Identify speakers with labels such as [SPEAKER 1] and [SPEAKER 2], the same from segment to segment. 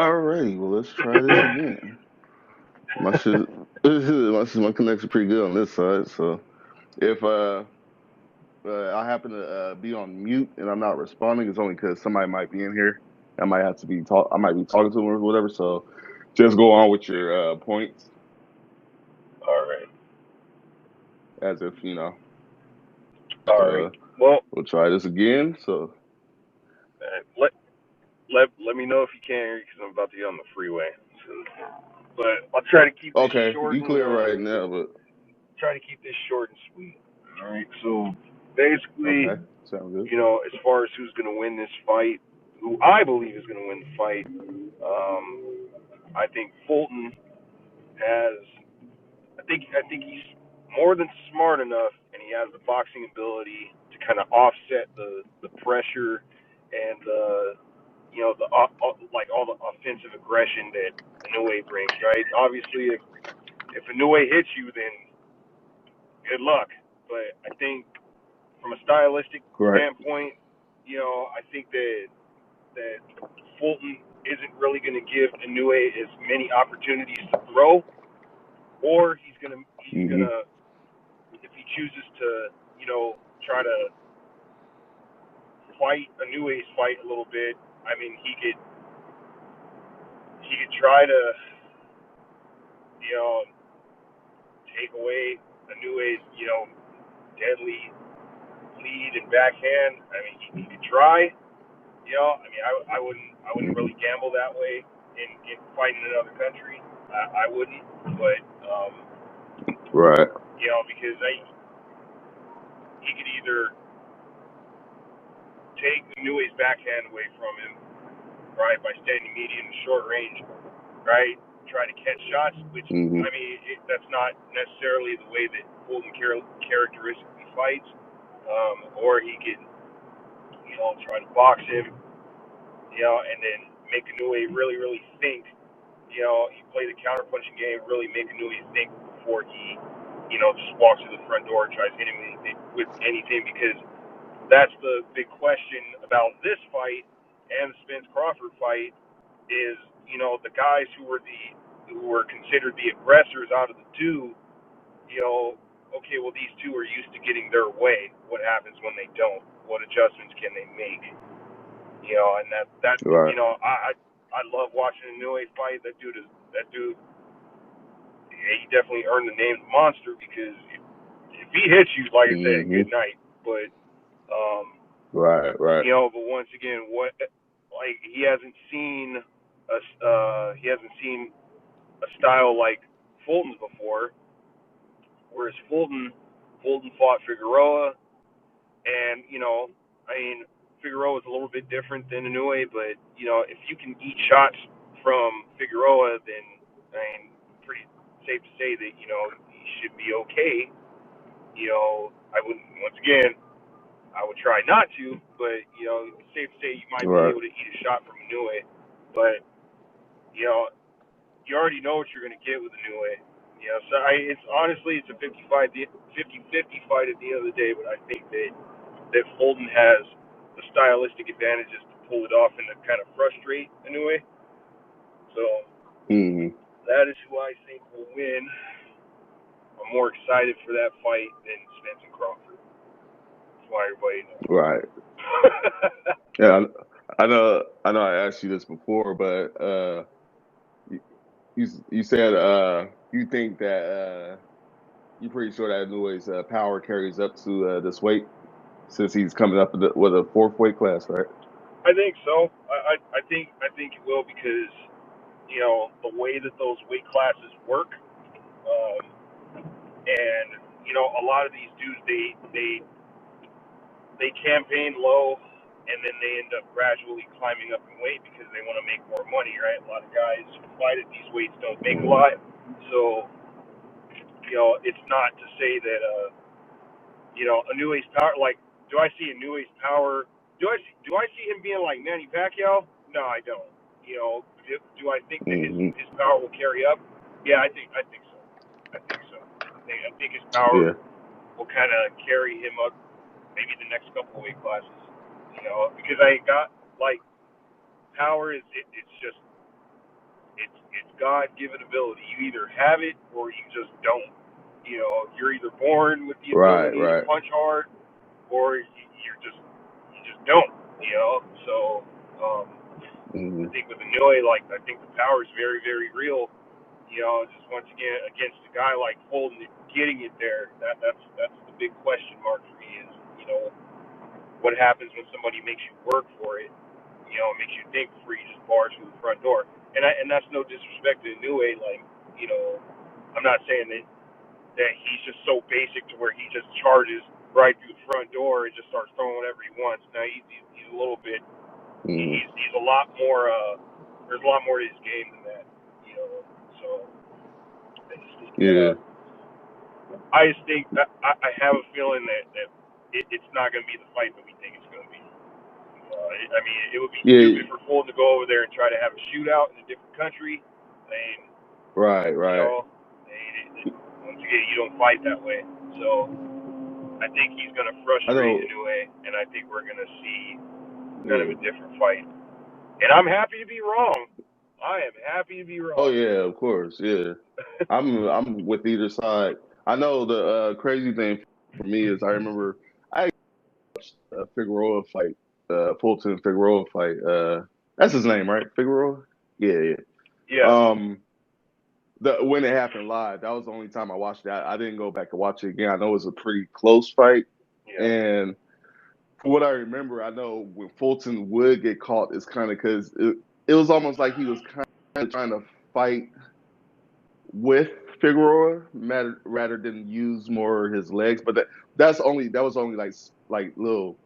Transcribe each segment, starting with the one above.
[SPEAKER 1] Alrighty, well let's try this again. My shit, my connection pretty good on this side. So if I happen to be on mute and I'm not responding, it's only because somebody might be in here. I might have to be talk. I might be talking to them or whatever. So just go on with your points
[SPEAKER 2] All right.
[SPEAKER 1] as if
[SPEAKER 2] All right. Well,
[SPEAKER 1] we'll try this again. So
[SPEAKER 2] let let me know if you can't hear because I'm about to get on the freeway. So, but I'll try to keep this
[SPEAKER 1] okay,
[SPEAKER 2] short
[SPEAKER 1] you
[SPEAKER 2] and
[SPEAKER 1] clear right now, but
[SPEAKER 2] try to keep this short and sweet. All right. So basically,
[SPEAKER 1] okay, sound good.
[SPEAKER 2] as far as who's going to win this fight, who I believe is going to win the fight, I think Fulton has. I think he's more than smart enough, and he has the boxing ability to kind of offset the pressure and the like all the offensive aggression that Inoue brings. Right? Obviously, if Inoue hits you, then good luck. But I think from a stylistic
[SPEAKER 1] Right.
[SPEAKER 2] standpoint, I think that Fulton isn't really going to give Inoue as many opportunities to throw, or
[SPEAKER 1] Mm-hmm.
[SPEAKER 2] if he chooses to, try to fight Inoue's fight a little bit. I mean, he could try to, you know, take away Inoue's, deadly lead and backhand. I mean, he could try. I mean, I wouldn't
[SPEAKER 1] Mm-hmm.
[SPEAKER 2] really gamble that way in fighting in another country. I wouldn't, but
[SPEAKER 1] Right.
[SPEAKER 2] because he could either take Inoue's backhand away from him, right, by standing medium and short range, right, try to catch shots, which
[SPEAKER 1] Mm-hmm.
[SPEAKER 2] I mean that's not necessarily the way that Fulton characteristically fights, or he could try to box him, and then make Inoue really really think. He play the counter punching game, really make Inoue think before he just walks through the front door and tries to hit him with anything because that's the big question about this fight and the Spence Crawford fight is the guys who were considered the aggressors out of the two. Okay, well these two are used to getting their way. What happens when they don't? What adjustments can they make? And that
[SPEAKER 1] Right.
[SPEAKER 2] I love watching a Inoue fight. That dude he definitely earned the name monster because if he hits you, like I said,
[SPEAKER 1] Mm-hmm.
[SPEAKER 2] good night. But
[SPEAKER 1] Right. Right.
[SPEAKER 2] but once again, he hasn't seen a style like Fulton's before. Whereas Fulton fought Figueroa, and I mean, Figueroa is a little bit different than Inoue, but if you can eat shots from Figueroa, then I mean, pretty safe to say that he should be okay. I wouldn't once again. I would try not to, but it's safe to say you might be
[SPEAKER 1] Right.
[SPEAKER 2] able to eat a shot from Inoue. But you know, you already know what you're going to get with Inoue. So it's honestly it's a 50-50 fight at the end of the day. But I think that Fulton has the stylistic advantages to pull it off and to kind of frustrate Inoue. So
[SPEAKER 1] Mm-hmm.
[SPEAKER 2] that is who I think will win. I'm more excited for that fight than Spence and Crawford. That's why everybody knows.
[SPEAKER 1] Right. Yeah. I know. I know. I asked you this before, but you you said you think that you're pretty sure that Inoue's power carries up to this weight since he's coming up with a fourth weight class, right?
[SPEAKER 2] I think so. I think it will because the way that those weight classes work, um, and a lot of these dudes they campaign low, and then they end up gradually climbing up in weight because they want to make more money, right? A lot of guys who fight at these weights don't make a
[SPEAKER 1] Mm-hmm.
[SPEAKER 2] lot, so it's not to say that Inoue's power. Like, do I see Inoue's power? Do I see him being like Manny Pacquiao? No, I don't. Do I think that his
[SPEAKER 1] Mm-hmm.
[SPEAKER 2] his power will carry up? Yeah, I think so. I think his power
[SPEAKER 1] Yeah.
[SPEAKER 2] will kind of carry him up maybe the next couple of weight classes. Because I got like power it's just God-given ability. You either have it or you just don't. You're either born with the
[SPEAKER 1] Right,
[SPEAKER 2] ability to
[SPEAKER 1] right.
[SPEAKER 2] punch hard, or you just don't. So um, I
[SPEAKER 1] Mm-hmm.
[SPEAKER 2] think with Inoue, like I think the power is very, very real. Just once again against a guy like Fulton getting it there, that's the big question mark for me is what happens when somebody makes you work for it. Makes you think before you just barge through the front door. And that's no disrespect to Inoue. Like I'm not saying that he's just so basic to where he just charges right through the front door and just starts throwing whatever he wants. Now he's a little bit
[SPEAKER 1] Mm-hmm.
[SPEAKER 2] he's a lot more there's a lot more to his game than that. So I just think
[SPEAKER 1] Yeah,
[SPEAKER 2] I have a feeling that it's not going to be the fight that we think it's going to be. I mean, it would be
[SPEAKER 1] yeah.
[SPEAKER 2] stupid for Fulton to go over there and try to have a shootout in a different country. I mean,
[SPEAKER 1] Right, right.
[SPEAKER 2] once again, you don't fight that way. So I think he's going to
[SPEAKER 1] I
[SPEAKER 2] frustrate
[SPEAKER 1] know.
[SPEAKER 2] Inoue, and I think we're going to see kind of
[SPEAKER 1] Yeah.
[SPEAKER 2] a different fight. And I'm happy to be wrong. I am happy to be
[SPEAKER 1] Oh
[SPEAKER 2] wrong.
[SPEAKER 1] yeah, of course. Yeah. I'm with either side. I know the crazy thing for me is I remember I watched a Figueroa fight, Fulton Figueroa fight. That's his name, right? Figueroa? Yeah, yeah.
[SPEAKER 2] Yeah,
[SPEAKER 1] Um when it happened live, that was the only time I watched it. I didn't go back and watch it again. I know it was a pretty close fight.
[SPEAKER 2] yeah,
[SPEAKER 1] And from what I remember, I know when Fulton would get caught, it's kind of because it was almost like he was kind of trying to fight with Figueroa rather than use more of his legs. But that was only like little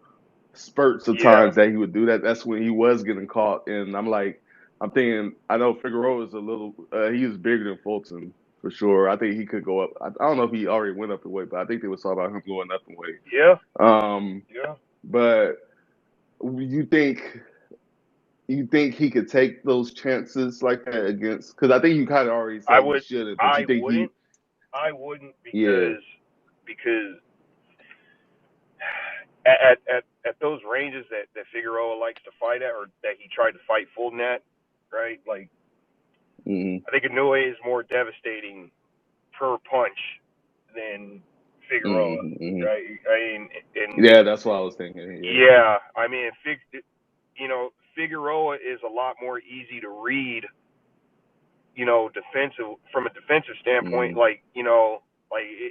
[SPEAKER 1] spurts of
[SPEAKER 2] yeah.
[SPEAKER 1] times that he would do that. That's when he was getting caught, and I'm thinking, I know Figueroa is a little, he is bigger than Fulton for sure. I think he could go up. I don't know if he already went up in weight, but I think they was talking about him going up in weight.
[SPEAKER 2] Yeah,
[SPEAKER 1] Um,
[SPEAKER 2] yeah.
[SPEAKER 1] but you think you think he could take those chances like that against? Because I think you kind of already
[SPEAKER 2] I
[SPEAKER 1] said he
[SPEAKER 2] would.
[SPEAKER 1] shouldn't, but you
[SPEAKER 2] I
[SPEAKER 1] think
[SPEAKER 2] wouldn't.
[SPEAKER 1] he?
[SPEAKER 2] I wouldn't
[SPEAKER 1] Yeah.
[SPEAKER 2] because at those ranges that Figueroa likes to fight at, or that he tried to fight Fulton at, right? Like
[SPEAKER 1] Mm-hmm.
[SPEAKER 2] I think Inoue is more devastating per punch than Figueroa,
[SPEAKER 1] Mm-hmm. Mm-hmm.
[SPEAKER 2] right? I mean, and
[SPEAKER 1] Yeah, that's what I was thinking. Yeah.
[SPEAKER 2] yeah, I mean, Figueroa is a lot more easy to read, defensive from a defensive standpoint.
[SPEAKER 1] Mm-hmm.
[SPEAKER 2] Like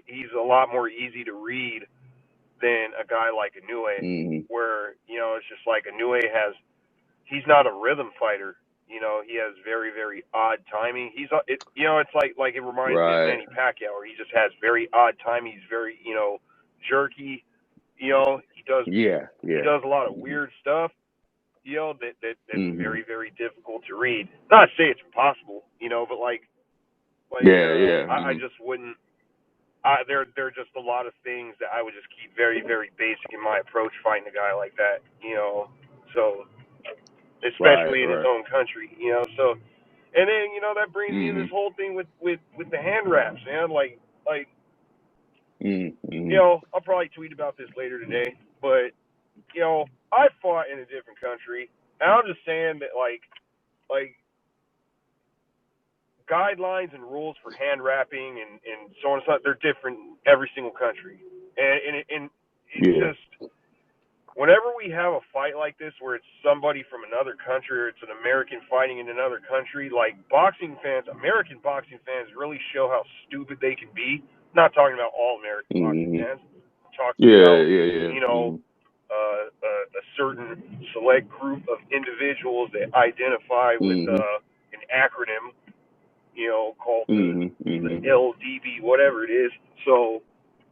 [SPEAKER 2] he's a lot more easy to read than a guy like Inoue,
[SPEAKER 1] Mm-hmm.
[SPEAKER 2] where it's just like Inoue he's not a rhythm fighter. He has very, very odd timing. It's like it reminds me of
[SPEAKER 1] Right.
[SPEAKER 2] Manny Pacquiao, where he just has very odd timing. He's very, jerky.
[SPEAKER 1] Yeah.
[SPEAKER 2] He
[SPEAKER 1] Yeah.
[SPEAKER 2] does a lot of
[SPEAKER 1] Mm-hmm.
[SPEAKER 2] weird stuff. That's
[SPEAKER 1] Mm-hmm.
[SPEAKER 2] very, very difficult to read. Not to say it's impossible, but
[SPEAKER 1] Yeah. Yeah.
[SPEAKER 2] I
[SPEAKER 1] Mm-hmm.
[SPEAKER 2] just wouldn't. There are just a lot of things that I would just keep very, very basic in my approach fighting a guy like that. So
[SPEAKER 1] Right.
[SPEAKER 2] especially in his
[SPEAKER 1] Right.
[SPEAKER 2] own country. So and then that brings me to
[SPEAKER 1] Mm-hmm.
[SPEAKER 2] this whole thing with the hand wraps, man. Like
[SPEAKER 1] Mm-hmm.
[SPEAKER 2] I'll probably tweet about this later today, but I fought in a different country, and I'm just saying that like guidelines and rules for hand wrapping and so on and so on, they're different in every single country, and it's
[SPEAKER 1] Yeah.
[SPEAKER 2] just whenever we have a fight like this where it's somebody from another country or it's an American fighting in another country, like American boxing fans really show how stupid they can be. I'm not talking about all American boxing
[SPEAKER 1] Mm-hmm.
[SPEAKER 2] fans. I'm talking
[SPEAKER 1] Yeah.
[SPEAKER 2] about,
[SPEAKER 1] Yeah. Yeah.
[SPEAKER 2] you know,
[SPEAKER 1] Mm-hmm.
[SPEAKER 2] a certain select group of individuals that identify with
[SPEAKER 1] Mm-hmm.
[SPEAKER 2] an acronym, called the
[SPEAKER 1] Mm-hmm.
[SPEAKER 2] LDB, whatever it is. So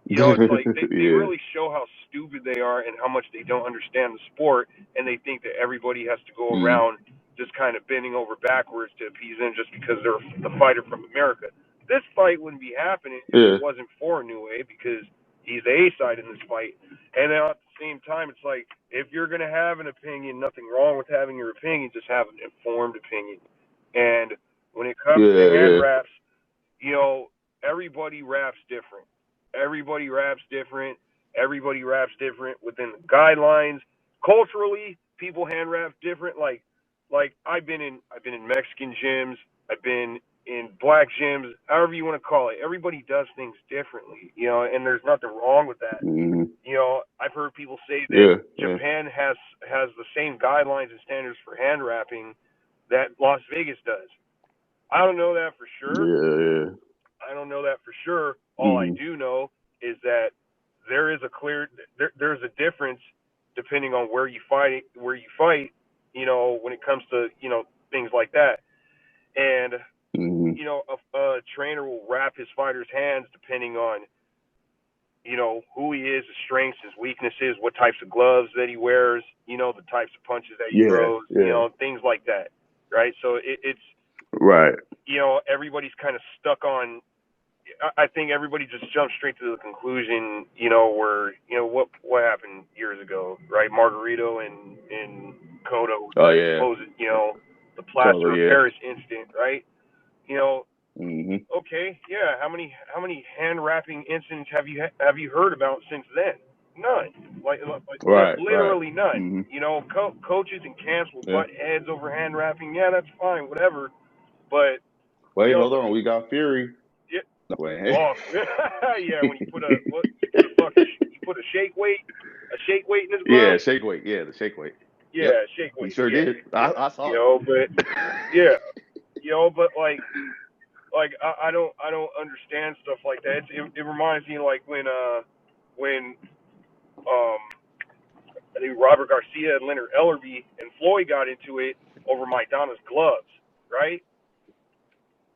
[SPEAKER 2] it's like they
[SPEAKER 1] Yeah.
[SPEAKER 2] really show how stupid they are and how much they don't understand the sport, and they think that everybody has to go
[SPEAKER 1] Mm-hmm.
[SPEAKER 2] around just kind of bending over backwards to appease them just because they're the fighter from America. This fight wouldn't be happening if it
[SPEAKER 1] Yeah.
[SPEAKER 2] wasn't for Inoue, because he's the A side in this fight. And then at the same time, it's like if you're gonna have an opinion, nothing wrong with having your opinion, just have an informed opinion. And when it comes to
[SPEAKER 1] Yeah.
[SPEAKER 2] hand
[SPEAKER 1] Yeah.
[SPEAKER 2] wraps, you know, everybody raps different. Everybody raps different. Everybody raps different within the guidelines. Culturally, people hand rap different. Like I've been in Mexican gyms. I've been in black gyms, however you want to call it. Everybody does things differently, and there's nothing wrong with that.
[SPEAKER 1] Mm-hmm.
[SPEAKER 2] I've heard people say that
[SPEAKER 1] Yeah. Yeah.
[SPEAKER 2] Japan has the same guidelines and standards for hand wrapping that Las Vegas does. I don't know that for sure.
[SPEAKER 1] Yeah.
[SPEAKER 2] I don't know that for sure. All I
[SPEAKER 1] Mm-hmm.
[SPEAKER 2] do know is that there's a difference depending on where you fight, when it comes to, things like that. And
[SPEAKER 1] Mm-hmm.
[SPEAKER 2] a trainer will wrap his fighter's hands depending on, who he is, his strengths, his weaknesses, what types of gloves that he wears, the types of punches that he
[SPEAKER 1] Yeah.
[SPEAKER 2] throws,
[SPEAKER 1] Yeah.
[SPEAKER 2] things like that, right? So it's,
[SPEAKER 1] Right.
[SPEAKER 2] everybody's kind of stuck on. I think everybody just jumps straight to the conclusion, where, what happened years ago, right? Margarito and Cotto,
[SPEAKER 1] Oh
[SPEAKER 2] that
[SPEAKER 1] yeah.
[SPEAKER 2] supposed, the plaster
[SPEAKER 1] Totally.
[SPEAKER 2] of
[SPEAKER 1] Yeah.
[SPEAKER 2] Paris incident, right? You know,
[SPEAKER 1] Mm-hmm.
[SPEAKER 2] okay, yeah. How many hand wrapping incidents have you heard about since then? None.
[SPEAKER 1] Right. Right.
[SPEAKER 2] Literally none.
[SPEAKER 1] Mm-hmm.
[SPEAKER 2] Coaches and camps will
[SPEAKER 1] Yeah.
[SPEAKER 2] butt heads over hand wrapping. Yeah, that's fine, whatever. But
[SPEAKER 1] Wait, hold
[SPEAKER 2] the
[SPEAKER 1] on. We got Fury.
[SPEAKER 2] yeah,
[SPEAKER 1] No, wait.
[SPEAKER 2] oh yeah, when you put a shake weight in his
[SPEAKER 1] Yeah,
[SPEAKER 2] glove.
[SPEAKER 1] shake weight. Yeah, the shake weight. Yep.
[SPEAKER 2] Yeah, shake
[SPEAKER 1] He
[SPEAKER 2] weight.
[SPEAKER 1] sure
[SPEAKER 2] Yeah,
[SPEAKER 1] did.
[SPEAKER 2] yeah.
[SPEAKER 1] I saw
[SPEAKER 2] But
[SPEAKER 1] it.
[SPEAKER 2] yeah, but I don't understand stuff like that. It reminds me like when I think Robert Garcia and Leonard Ellerbe and Floyd got into it over Maidana's gloves, right?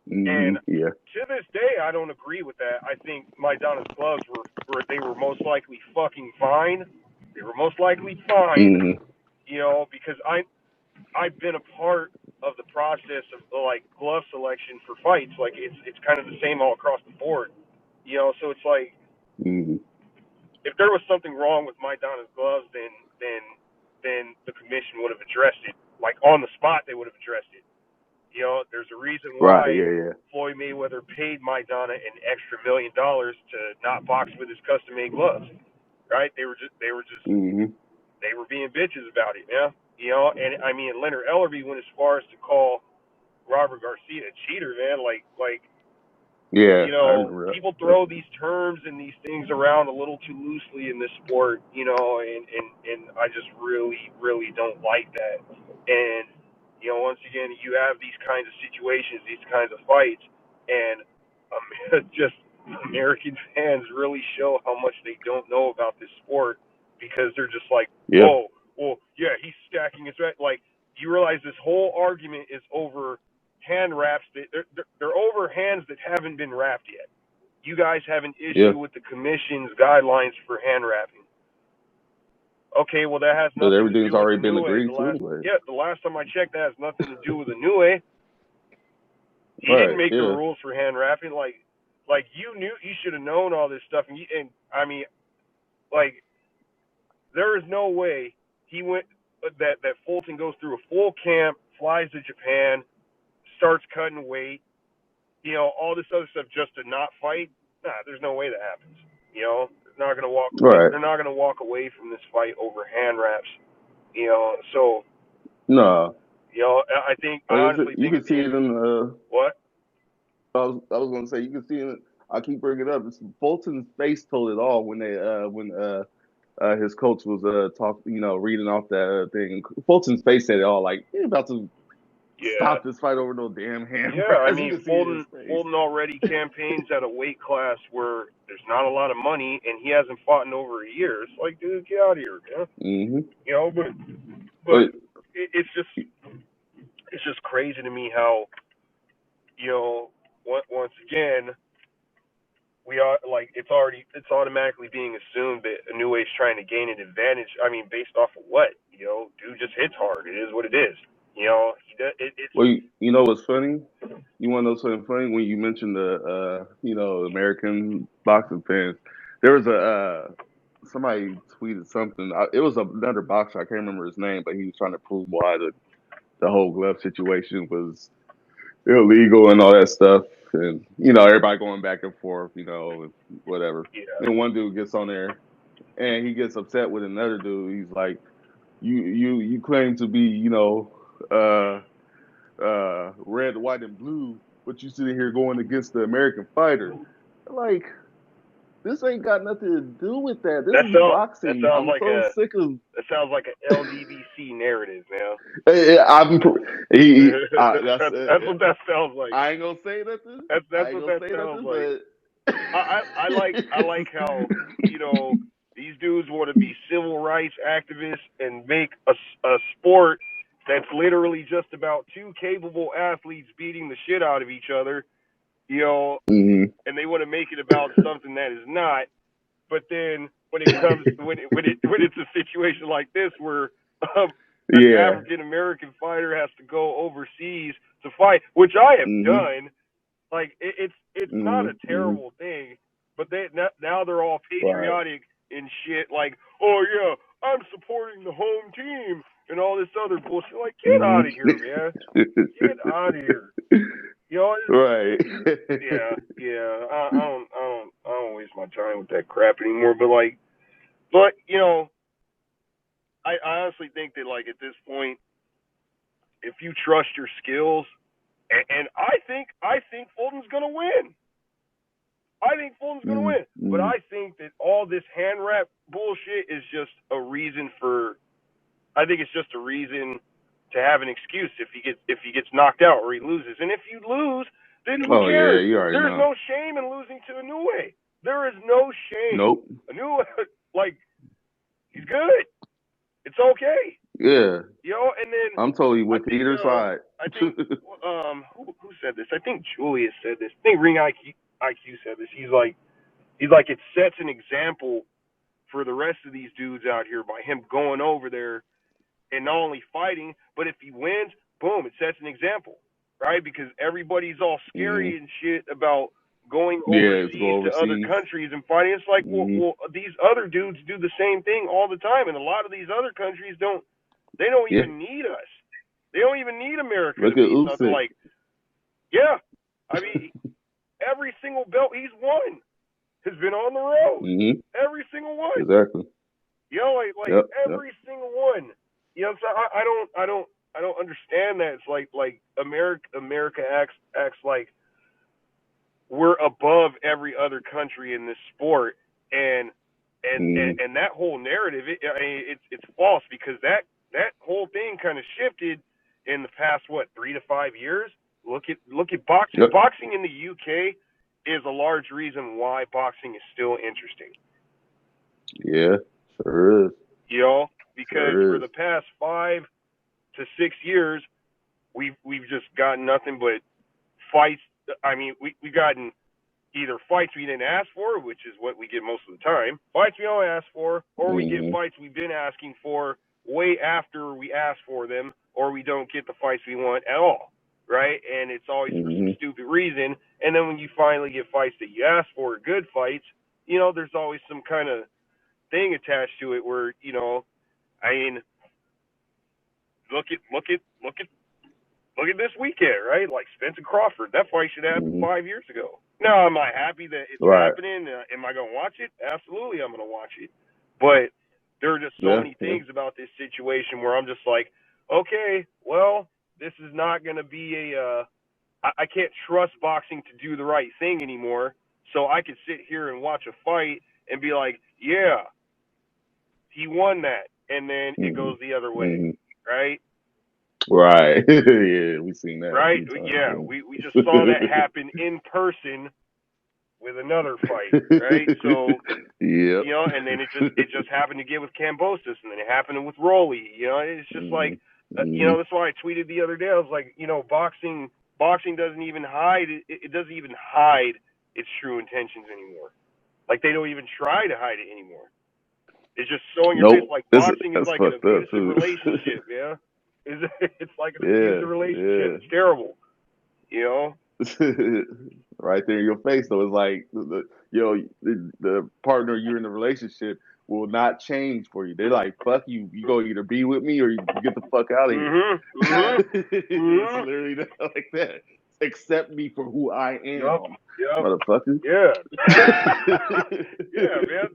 [SPEAKER 1] Mm-hmm.
[SPEAKER 2] And
[SPEAKER 1] Yeah.
[SPEAKER 2] to this day, I don't agree with that. I think Maidana's gloves were most likely fucking fine. They were most likely fine,
[SPEAKER 1] Mm-hmm.
[SPEAKER 2] because I've been a part of the process of like glove selection for fights. Like it's kind of the same all across the board. So it's like
[SPEAKER 1] Mm-hmm.
[SPEAKER 2] if there was something wrong with Maidana's gloves, then the commission would have addressed it. Like on the spot, they would have addressed it. There's a reason
[SPEAKER 1] Right.
[SPEAKER 2] why
[SPEAKER 1] Yeah. Yeah.
[SPEAKER 2] Floyd Mayweather paid Maidana an extra $1 million to not box with his custom made gloves. Right?
[SPEAKER 1] Mm-hmm.
[SPEAKER 2] They were being bitches about it, yeah. And I mean Leonard Ellerbe went as far as to call Robert Garcia a cheater, man. Like
[SPEAKER 1] Yeah. I remember
[SPEAKER 2] people
[SPEAKER 1] that.
[SPEAKER 2] throw these terms and these things around a little too loosely in this sport, and I just really, really don't like that. And, once again, you have these kinds of situations, these kinds of fights, and just American fans really show how much they don't know about this sport because they're just like,
[SPEAKER 1] Yeah.
[SPEAKER 2] oh, well, yeah, he's stacking his right. Like, you realize this whole argument is over hand wraps that they're over hands that haven't been wrapped yet. You guys have an
[SPEAKER 1] Yeah.
[SPEAKER 2] issue with the commission's guidelines for hand wrapping. Okay, well that has
[SPEAKER 1] But
[SPEAKER 2] nothing to
[SPEAKER 1] everything's
[SPEAKER 2] do with
[SPEAKER 1] already been
[SPEAKER 2] Inoue.
[SPEAKER 1] agreed to anyway.
[SPEAKER 2] The last time I checked, that has nothing to do with Inoue. He didn't
[SPEAKER 1] Right.
[SPEAKER 2] make the
[SPEAKER 1] Yeah.
[SPEAKER 2] rules for hand wrapping. Like you should have known all this stuff. And I mean, like there is no way he went that Fulton goes through a full camp, flies to Japan, starts cutting weight, all this other stuff just to not fight. Nah, there's no way that happens. They're not gonna walk.
[SPEAKER 1] Right.
[SPEAKER 2] They're not gonna walk away from this fight over hand wraps. So
[SPEAKER 1] No.
[SPEAKER 2] I
[SPEAKER 1] Like I said,
[SPEAKER 2] honestly
[SPEAKER 1] you
[SPEAKER 2] think
[SPEAKER 1] can
[SPEAKER 2] at the
[SPEAKER 1] see
[SPEAKER 2] end
[SPEAKER 1] it
[SPEAKER 2] of
[SPEAKER 1] in.
[SPEAKER 2] what?
[SPEAKER 1] I was gonna say you can see it. I keep bringing it up. It's Fulton's face told it all when his coach was reading off that thing. Fulton's face said it all. Like he's about to
[SPEAKER 2] Yeah,
[SPEAKER 1] stop this fight over no damn hand
[SPEAKER 2] yeah. I
[SPEAKER 1] wraps. You
[SPEAKER 2] mean,
[SPEAKER 1] can see it in his face.
[SPEAKER 2] Fulton already campaigns at a weight class where there's not a lot of money, and he hasn't fought in over a year. It's like, dude, get out of here, man.
[SPEAKER 1] Mm-hmm.
[SPEAKER 2] But
[SPEAKER 1] But
[SPEAKER 2] it's just crazy to me how once again we are like it's automatically being assumed that Inoue is trying to gain an advantage. I mean, based off of what? Dude just hits hard. It is what it is. He does. It's
[SPEAKER 1] well, you know what's funny? You want to know something funny? When you mentioned the American boxing fans, there was a somebody tweeted something. It was another boxer. I can't remember his name, but he was trying to prove why the whole glove situation was illegal and all that stuff. And everybody going back and forth, whatever.
[SPEAKER 2] yeah,
[SPEAKER 1] And one dude gets on there and he gets upset with another dude. He's like, "You claim to be, red, white, and blue. but you sitting here going against the American fighter. Like, this ain't got nothing to do with that. This is
[SPEAKER 2] That
[SPEAKER 1] boxing.
[SPEAKER 2] sounds
[SPEAKER 1] I'm
[SPEAKER 2] like
[SPEAKER 1] so sick of.
[SPEAKER 2] an LDBC narrative, man.
[SPEAKER 1] I'm. That's.
[SPEAKER 2] That's what that sounds like.
[SPEAKER 1] I ain't gonna say nothing. I
[SPEAKER 2] That's
[SPEAKER 1] ain't
[SPEAKER 2] what
[SPEAKER 1] gonna
[SPEAKER 2] that
[SPEAKER 1] say
[SPEAKER 2] sounds
[SPEAKER 1] nothing,
[SPEAKER 2] like.
[SPEAKER 1] but.
[SPEAKER 2] I like how, you know, these dudes want to be civil rights activists and make a sport that's literally just about two capable athletes beating the shit out of each other, you know,
[SPEAKER 1] Mhm.
[SPEAKER 2] and they want to make it about something that is not. But then when it comes when it's a situation like this where an
[SPEAKER 1] Yeah.
[SPEAKER 2] African American fighter has to go overseas to fight, which I have
[SPEAKER 1] Mhm.
[SPEAKER 2] done, like it's not a
[SPEAKER 1] Mhm. Mhm.
[SPEAKER 2] terrible thing, but now they're all
[SPEAKER 1] Right.
[SPEAKER 2] patriotic and shit. Like, oh yeah, I'm supporting the home team and all this other bullshit. Like, get out
[SPEAKER 1] Mhm.
[SPEAKER 2] of here, man. Get out of here. You know,
[SPEAKER 1] Right.
[SPEAKER 2] yeah. I don't waste my time with that crap anymore. But you know, I honestly think that like at this point, if you trust your skills, and I think Fulton's gonna win. I think Fulton's going to
[SPEAKER 1] Mhm.
[SPEAKER 2] win. But
[SPEAKER 1] Mhm.
[SPEAKER 2] I think that all this hand wrap bullshit is just a reason for. I think it's just a reason to have an excuse if he gets knocked out or he loses. And if you lose, then who
[SPEAKER 1] Oh yeah,
[SPEAKER 2] cares?
[SPEAKER 1] you already
[SPEAKER 2] There's
[SPEAKER 1] know.
[SPEAKER 2] no shame in losing to Inoue. There is no shame.
[SPEAKER 1] Nope.
[SPEAKER 2] Inoue, like, he's good. It's okay.
[SPEAKER 1] Yeah.
[SPEAKER 2] You know, and then
[SPEAKER 1] I'm totally with either side.
[SPEAKER 2] I think who said this? I think Julius said this. I think Ring IQ said this. He's like, it sets an example for the rest of these dudes out here by him going over there and not only fighting, but if he wins, boom, it sets an example, right? Because everybody's all
[SPEAKER 1] Mhm.
[SPEAKER 2] scary and shit about going
[SPEAKER 1] Yeah, let's go
[SPEAKER 2] overseas to other
[SPEAKER 1] overseas.
[SPEAKER 2] countries and fighting. It's like,
[SPEAKER 1] Mhm.
[SPEAKER 2] these other dudes do the same thing all the time, and a lot of these other countries don't. They don't
[SPEAKER 1] Yeah.
[SPEAKER 2] even need us. They don't even need America to
[SPEAKER 1] Look at
[SPEAKER 2] be something
[SPEAKER 1] Usyk.
[SPEAKER 2] like, yeah. I mean, every single belt he's won has been on the road.
[SPEAKER 1] Mhm.
[SPEAKER 2] Every single one.
[SPEAKER 1] Exactly.
[SPEAKER 2] You know, like
[SPEAKER 1] Yep. Yep.
[SPEAKER 2] every single one. You know, so I don't understand that. It's like America acts like we're above every other country in this sport, and
[SPEAKER 1] Mhm.
[SPEAKER 2] and that whole narrative, it's false because that whole thing kind of shifted in the past 3 to 5 years. Look at boxing.
[SPEAKER 1] Yep.
[SPEAKER 2] Boxing in the UK is a large reason why boxing is still interesting.
[SPEAKER 1] Yeah. Sure is.
[SPEAKER 2] You know, because
[SPEAKER 1] Sure
[SPEAKER 2] for
[SPEAKER 1] is.
[SPEAKER 2] the past 5 to 6 years, we've just gotten nothing but fights. I mean, we gotten either fights we didn't ask for, which is what we get most of the time, fights we don't ask for, or we get
[SPEAKER 1] Mhm.
[SPEAKER 2] fights we've been asking for way after we ask for them, or we don't get the fights we want at all, right? And it's always for some
[SPEAKER 1] Mhm.
[SPEAKER 2] stupid reason. And then when you finally get fights that you ask for, good fights, you know, there's always some kind of thing attached to it where, you know, I mean, look at this weekend, right? Like Spencer Crawford, that fight should have happened
[SPEAKER 1] Mhm.
[SPEAKER 2] 5 years ago. Now, am I happy that it's
[SPEAKER 1] Right.
[SPEAKER 2] happening? Am I going to watch it? Absolutely, I'm going to watch it. But there are just so
[SPEAKER 1] Yeah.
[SPEAKER 2] many
[SPEAKER 1] Yeah.
[SPEAKER 2] things about this situation where I'm just like, okay, well, this is not going to be I can't trust boxing to do the right thing anymore. So I could sit here and watch a fight and be like, yeah, he won that, and then it
[SPEAKER 1] Mhm.
[SPEAKER 2] goes the other way,
[SPEAKER 1] Mhm.
[SPEAKER 2] right?
[SPEAKER 1] Right. Yeah, we've seen that a
[SPEAKER 2] Right?
[SPEAKER 1] few times.
[SPEAKER 2] Yeah, we just saw that happen in person with another fight, right? So,
[SPEAKER 1] Yep.
[SPEAKER 2] you know, and then it just happened again with Cambosis, and then it happened with Rolly. You know, it's just like,
[SPEAKER 1] Mhm.
[SPEAKER 2] you know,
[SPEAKER 1] Mhm.
[SPEAKER 2] that's why I tweeted the other day. I was like, you know, boxing doesn't even hide it doesn't even hide its true intentions anymore. Like they don't even try to hide it anymore. It's just so in your face.
[SPEAKER 1] Nope.
[SPEAKER 2] Like
[SPEAKER 1] That's
[SPEAKER 2] boxing is
[SPEAKER 1] that's
[SPEAKER 2] like an
[SPEAKER 1] fucked up
[SPEAKER 2] abusive
[SPEAKER 1] too.
[SPEAKER 2] relationship. Yeah, it's like an
[SPEAKER 1] Yeah.
[SPEAKER 2] abusive relationship.
[SPEAKER 1] Yeah.
[SPEAKER 2] It's terrible. You know.
[SPEAKER 1] Right there in your face though. It's like the partner you're in the relationship will not change for you. They're like, fuck you. You go either be with me or you get the fuck out of here.
[SPEAKER 2] Mhm. Mhm.
[SPEAKER 1] It's
[SPEAKER 2] Mhm.
[SPEAKER 1] literally like that. Accept me for who I
[SPEAKER 2] Yup.
[SPEAKER 1] am,
[SPEAKER 2] Yup.
[SPEAKER 1] motherfucker.
[SPEAKER 2] Yeah. Yeah, man.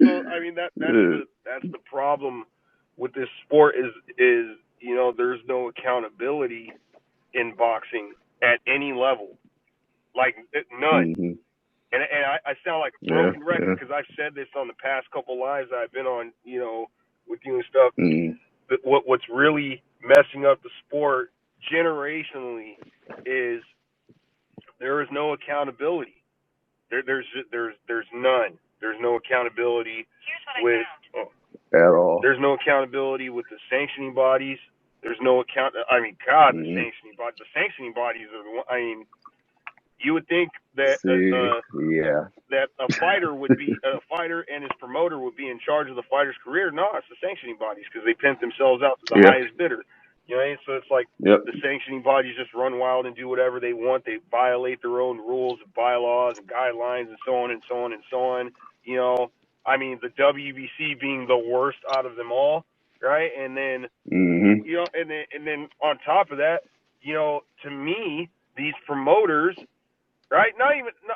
[SPEAKER 2] So I mean that's the problem with this sport is you know there's no accountability in boxing at any level. like none.
[SPEAKER 1] Mm-hmm.
[SPEAKER 2] And I sound like a broken record because I've said this on the past couple lives I've been on, with you and stuff.
[SPEAKER 1] Mm-hmm.
[SPEAKER 2] But what's really messing up the sport generationally is there is no accountability. There's none. There's no accountability with
[SPEAKER 1] at all.
[SPEAKER 2] there's no accountability with the sanctioning bodies. There's no account. I mean, God,
[SPEAKER 1] Mm-hmm.
[SPEAKER 2] the sanctioning bodies are the one. I mean, you would think that that a fighter and his promoter would be in charge of the fighter's career. No, it's the sanctioning bodies because they pimp themselves out to the highest bidder. You know, so it's like the sanctioning bodies just run wild and do whatever they want. They violate their own rules and bylaws and guidelines and so on and so on and so on. You know, I mean, the WBC being the worst out of them all, right? And then, and then on top of that, to me, these promoters, right?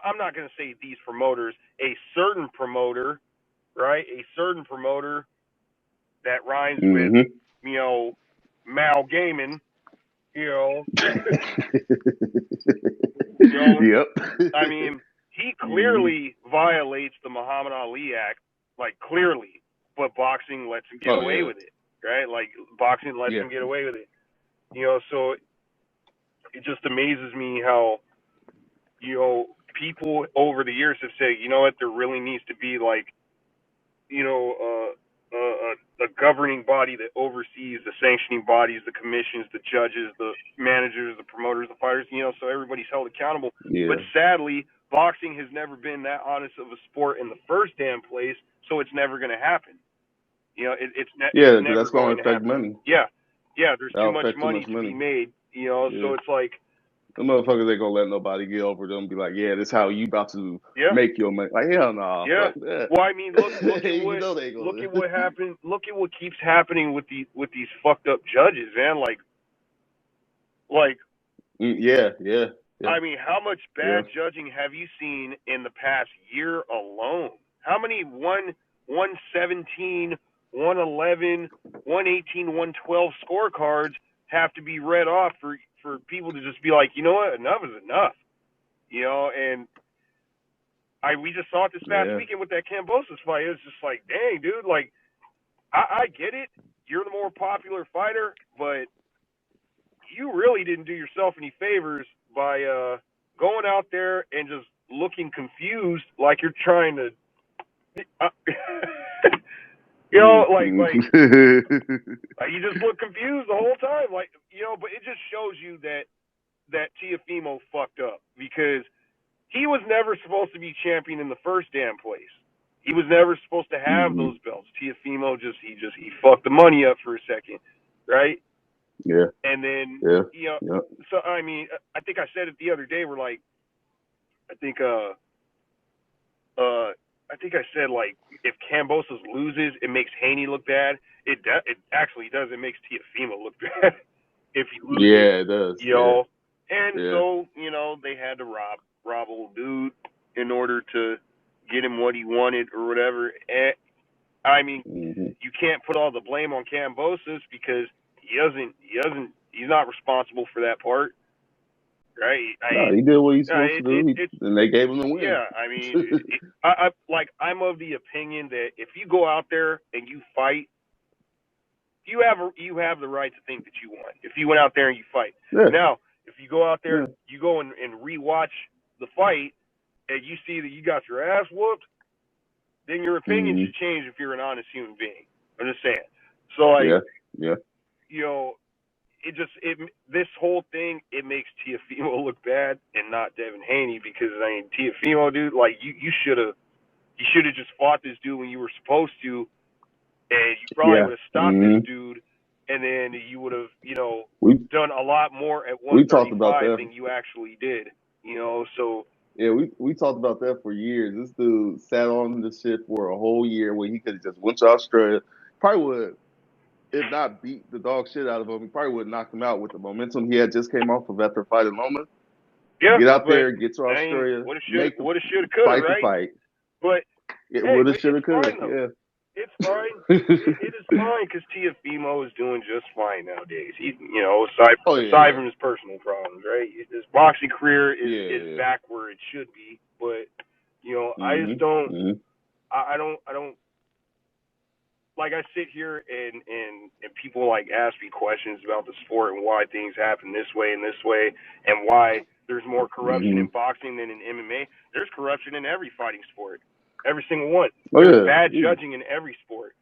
[SPEAKER 2] I'm not going to say these promoters, a certain promoter, right? A certain promoter that rhymes with, Mal Gaiman, I mean, he clearly violates the Muhammad Ali Act, like clearly, but boxing lets him get away with it, right? Like boxing lets him get away with it. So it just amazes me how, people over the years have said, you know what, there really needs to be like, a governing body that oversees the sanctioning bodies, the commissions, the judges, the managers, the promoters, the fighters, so everybody's held accountable. But sadly, boxing has never been that honest of a sport in the first damn place, so it's never going to happen. It's never
[SPEAKER 1] that's going to affect
[SPEAKER 2] happen.
[SPEAKER 1] money.
[SPEAKER 2] Yeah, there's too much money to be made. So it's like,
[SPEAKER 1] the motherfuckers ain't gonna let nobody get over them and be like, yeah, this is how you about to make your money. Like, hell no.
[SPEAKER 2] Yeah.
[SPEAKER 1] Fuck that.
[SPEAKER 2] Well, I mean, look at what happened. Look at what keeps happening with these fucked up judges, man. Like. I mean, how much bad judging have you seen in the past year alone? How many 117, 111, 118, 112 scorecards have to be read off for people to just be like, you know what, enough is enough. And we just saw it this past weekend with that Kambosos fight. It was just like, dang, dude, like, I get it. You're the more popular fighter, but you really didn't do yourself any favors by going out there and just looking confused, like you're trying to, like you just look confused the whole time, like, But it just shows you that Teofimo fucked up because he was never supposed to be champion in the first damn place. He was never supposed to have those belts. Teofimo he fucked the money up for a second, right?
[SPEAKER 1] Yeah.
[SPEAKER 2] And then, so I mean, I think I said it the other day. We're like, I think I said, like, if Kambosos loses, it makes Haney look bad. It actually does. It makes Teofimo look bad if he loses.
[SPEAKER 1] Yeah, it does.
[SPEAKER 2] So they had to rob old dude in order to get him what he wanted or whatever. And I mean, you can't put all the blame on Kambosos because he's not responsible for that part, right?
[SPEAKER 1] He did what he's supposed to do, and they gave him the win.
[SPEAKER 2] Yeah, I mean, I'm of the opinion that if you go out there and you fight, you have the right to think that you won. If you went out there and you fight, now if you go out there, you go and rewatch the fight, and you see that you got your ass whooped, then your opinion should change if you're an honest human being. I'm just saying. So like, this whole thing, it makes Teofimo look bad and not Devin Haney because I mean Teofimo, dude, like you should have just fought this dude when you were supposed to, and you probably would have stopped this dude, and then you would have done a lot more at 135 than you actually did. So.
[SPEAKER 1] Yeah, we talked about that for years. This dude sat on the shit for a whole year when he could have just went to Australia. Probably would, if not beat the dog shit out of him, he probably would have knocked him out with the momentum he had just came off of after fighting Loma.
[SPEAKER 2] Yeah,
[SPEAKER 1] get out there, get to Australia,
[SPEAKER 2] woulda, shoulda, coulda,
[SPEAKER 1] fight
[SPEAKER 2] right?
[SPEAKER 1] the fight.
[SPEAKER 2] But
[SPEAKER 1] it woulda, shoulda, coulda. Yeah,
[SPEAKER 2] it's fine. It is fine because Tiafimo is doing just fine nowadays. He, aside
[SPEAKER 1] Oh
[SPEAKER 2] aside
[SPEAKER 1] yeah,
[SPEAKER 2] from his personal problems, right? His boxing career is
[SPEAKER 1] yeah.
[SPEAKER 2] back where it should be, but I just
[SPEAKER 1] Mhm.
[SPEAKER 2] don't.
[SPEAKER 1] Mhm.
[SPEAKER 2] I don't like. I sit here and people like ask me questions about the sport and why things happen this way and this way and why there's more corruption in
[SPEAKER 1] Mhm.
[SPEAKER 2] boxing than in MMA. There's corruption in every fighting sport, every single one.
[SPEAKER 1] Oh
[SPEAKER 2] There's
[SPEAKER 1] yeah.
[SPEAKER 2] bad
[SPEAKER 1] Yeah.
[SPEAKER 2] judging in every sport.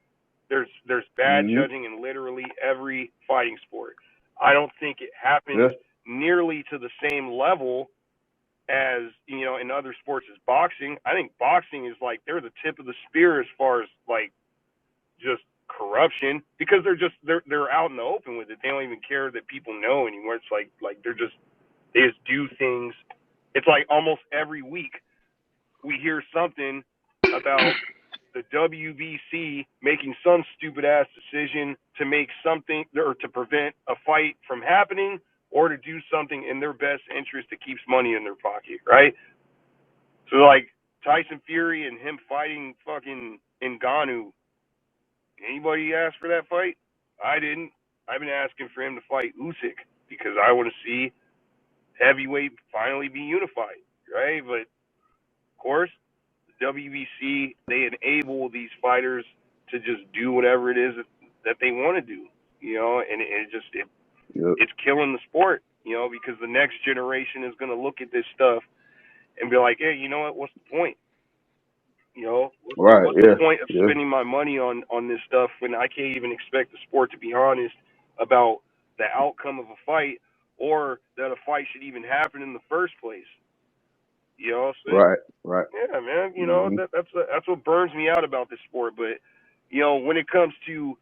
[SPEAKER 2] There's bad
[SPEAKER 1] Mhm.
[SPEAKER 2] judging in literally every fighting sport. I don't think it happens
[SPEAKER 1] Yeah.
[SPEAKER 2] nearly to the same level as in other sports as boxing. I think boxing is like they're the tip of the spear as far as like just corruption because they're out in the open with it. They don't even care that people know anymore. It's like they just do things. It's like almost every week we hear something about the WBC making some stupid ass decision to make something or to prevent a fight from happening or to do something in their best interest that keeps money in their pocket, right? So like Tyson Fury and him fighting fucking Ngannou. Anybody asked for that fight? I didn't. I've been asking for him to fight Usyk because I want to see heavyweight finally be unified, right? But of course, WBC, they enable these fighters to just do whatever it is that they want to do, and
[SPEAKER 1] Yep.
[SPEAKER 2] it's killing the sport, because the next generation is going to look at this stuff and be like, hey, you know what? What's the point?
[SPEAKER 1] Right.
[SPEAKER 2] What's the
[SPEAKER 1] Yeah.
[SPEAKER 2] point of
[SPEAKER 1] Yeah.
[SPEAKER 2] spending my money on this stuff when I can't even expect the sport to be honest about the outcome of a fight or that a fight should even happen in the first place? So
[SPEAKER 1] Right. Right.
[SPEAKER 2] yeah, man.
[SPEAKER 1] Mhm.
[SPEAKER 2] That's what burns me out about this sport. But when it comes to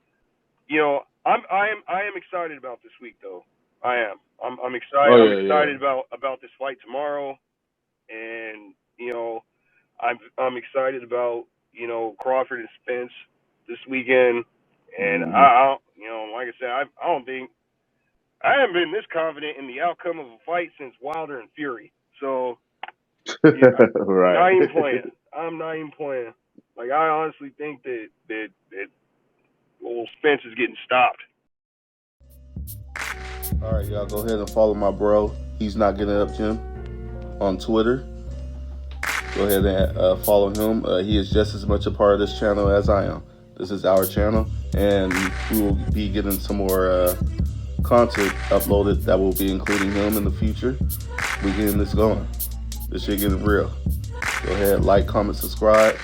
[SPEAKER 2] I am excited about this week though. I am. I'm excited.
[SPEAKER 1] Oh
[SPEAKER 2] I'm
[SPEAKER 1] yeah. Yeah.
[SPEAKER 2] excited about this fight tomorrow, and I'm excited about Crawford and Spence this weekend. And
[SPEAKER 1] Mhm.
[SPEAKER 2] like I said, I don't think I haven't been this confident in the outcome of a fight since Wilder and Fury. So yeah,
[SPEAKER 1] Right.
[SPEAKER 2] not even playing. I'm not even playing. Like I honestly think that old Spence is getting stopped.
[SPEAKER 1] All right, y'all. Go ahead and follow my bro. He's not getting up, Jim, on Twitter. Go ahead and follow him. He is just as much a part of this channel as I am. This is our channel, and we will be getting some more content uploaded that will be including him in the future. We're getting this going. This shit getting real. Go ahead, like, comment, subscribe,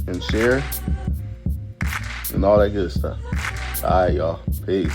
[SPEAKER 1] and share, and all that good stuff. All right, y'all. Peace.